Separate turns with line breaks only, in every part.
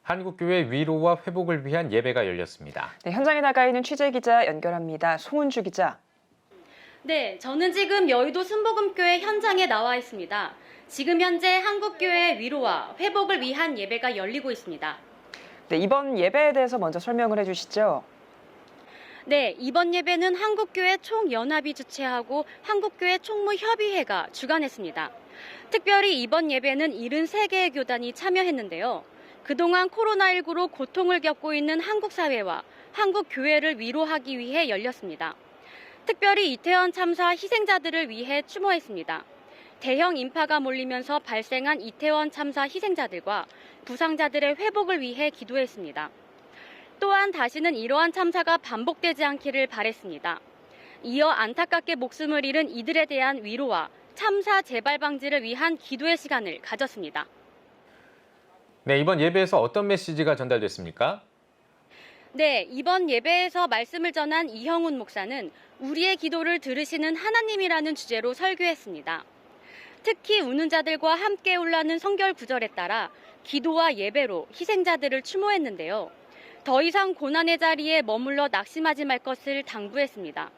한국교회 위로와 회복을 위한 예배가 열렸습니다.
네, 현장에 나가 있는 취재기자 연결합니다. 송은주 기자.
네, 저는 지금 여의도 순복음교회 현장에 나와 있습니다. 지금 현재 한국교회 위로와 회복을 위한 예배가 열리고 있습니다.
네, 이번 예배에 대해서 먼저 설명을 해주시죠.
네, 이번 예배는 한국교회 총연합이 주최하고 한국교회 총무협의회가 주관했습니다. 특별히 이번 예배는 73개의 교단이 참여했는데요. 그동안 코로나19로 고통을 겪고 있는 한국 사회와 한국 교회를 위로하기 위해 열렸습니다. 특별히 이태원 참사 희생자들을 위해 추모했습니다. 대형 인파가 몰리면서 발생한 이태원 참사 희생자들과 부상자들의 회복을 위해 기도했습니다. 또한 다시는 이러한 참사가 반복되지 않기를 바랬습니다. 이어 안타깝게 목숨을 잃은 이들에 대한 위로와 참사 재발 방지를 위한 기도의 시간을 가졌습니다.
네, 이번 예배에서 어떤 메시지가 전달됐습니까?
네, 이번 예배에서 말씀을 전한 이형훈 목사는 우리의 기도를 들으시는 하나님이라는 주제로 설교했습니다. 특히 우는 자들과 함께 올라는 성결 구절에 따라 기도와 예배로 희생자들을 추모했는데요. 더 이상 고난의 자리에 머물러 낙심하지 말 것을 당부했습니다.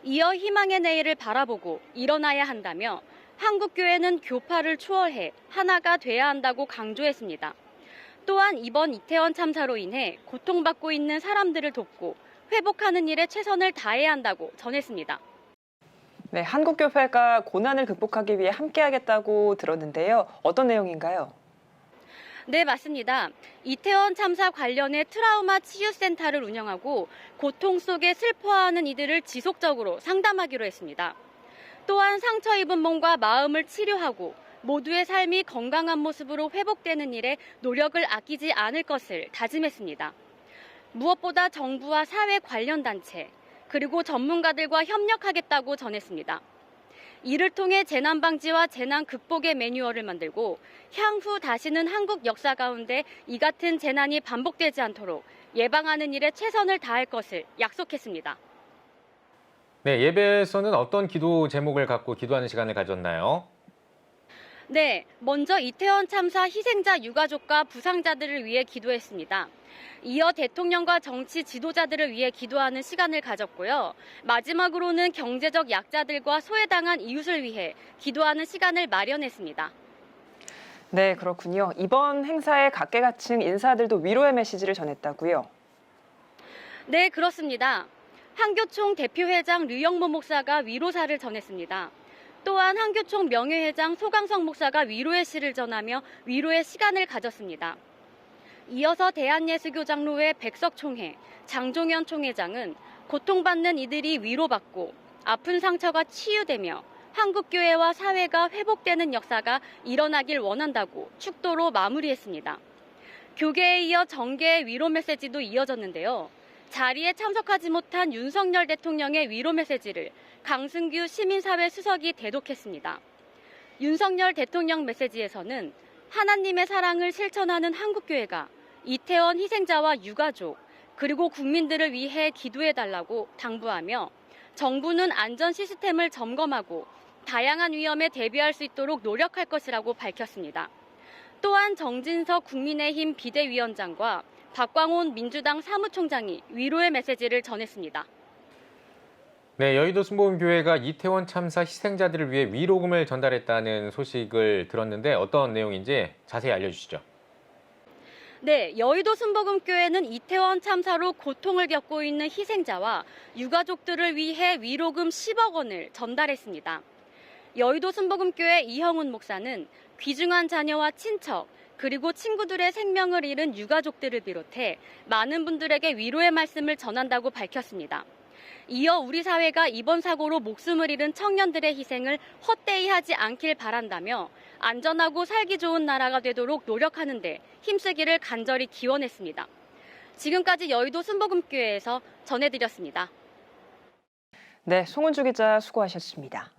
이어 희망의 내일을 바라보고 일어나야 한다며 한국교회는 교파를 초월해 하나가 돼야 한다고 강조했습니다. 또한 이번 이태원 참사로 인해 고통받고 있는 사람들을 돕고 회복하는 일에 최선을 다해야 한다고 전했습니다.
네, 한국교회가 고난을 극복하기 위해 함께하겠다고 들었는데요. 어떤 내용인가요?
네, 맞습니다. 이태원 참사 관련해 트라우마 치유센터를 운영하고 고통 속에 슬퍼하는 이들을 지속적으로 상담하기로 했습니다. 또한 상처 입은 몸과 마음을 치료하고 모두의 삶이 건강한 모습으로 회복되는 일에 노력을 아끼지 않을 것을 다짐했습니다. 무엇보다 정부와 사회 관련 단체, 그리고 전문가들과 협력하겠다고 전했습니다. 이를 통해 재난 방지와 재난 극복의 매뉴얼을 만들고 향후 다시는 한국 역사 가운데 이 같은 재난이 반복되지 않도록 예방하는 일에 최선을 다할 것을 약속했습니다.
네, 예배에서는 어떤 기도 제목을 갖고 기도하는 시간을 가졌나요?
네, 먼저 이태원 참사 희생자 유가족과 부상자들을 위해 기도했습니다. 이어 대통령과 정치 지도자들을 위해 기도하는 시간을 가졌고요. 마지막으로는 경제적 약자들과 소외당한 이웃을 위해 기도하는 시간을 마련했습니다.
네, 그렇군요. 이번 행사에 각계각층 인사들도 위로의 메시지를 전했다고요?
네, 그렇습니다. 한교총 대표회장 류영모 목사가 위로사를 전했습니다. 또한 한교총 명예회장 소강성 목사가 위로의 시를 전하며 위로의 시간을 가졌습니다. 이어서 대한예수교장로회 백석총회, 장종현 총회장은 고통받는 이들이 위로받고 아픈 상처가 치유되며 한국교회와 사회가 회복되는 역사가 일어나길 원한다고 축도로 마무리했습니다. 교계에 이어 정계의 위로 메시지도 이어졌는데요. 자리에 참석하지 못한 윤석열 대통령의 위로 메시지를 강승규 시민사회 수석이 대독했습니다. 윤석열 대통령 메시지에서는 하나님의 사랑을 실천하는 한국교회가 이태원 희생자와 유가족 그리고 국민들을 위해 기도해달라고 당부하며 정부는 안전 시스템을 점검하고 다양한 위험에 대비할 수 있도록 노력할 것이라고 밝혔습니다. 또한 정진석 국민의힘 비대위원장과 박광온 민주당 사무총장이 위로의 메시지를 전했습니다.
네, 여의도 순복음교회가 이태원 참사 희생자들을 위해 위로금을 전달했다는 소식을 들었는데 어떤 내용인지 자세히 알려주시죠.
네, 여의도 순복음교회는 이태원 참사로 고통을 겪고 있는 희생자와 유가족들을 위해 위로금 10억 원을 전달했습니다. 여의도 순복음교회 이형훈 목사는 귀중한 자녀와 친척, 그리고 친구들의 생명을 잃은 유가족들을 비롯해 많은 분들에게 위로의 말씀을 전한다고 밝혔습니다. 이어 우리 사회가 이번 사고로 목숨을 잃은 청년들의 희생을 헛되이 하지 않길 바란다며 안전하고 살기 좋은 나라가 되도록 노력하는 데 힘쓰기를 간절히 기원했습니다. 지금까지 여의도 순복음교회에서 전해드렸습니다.
네, 송은주 기자 수고하셨습니다.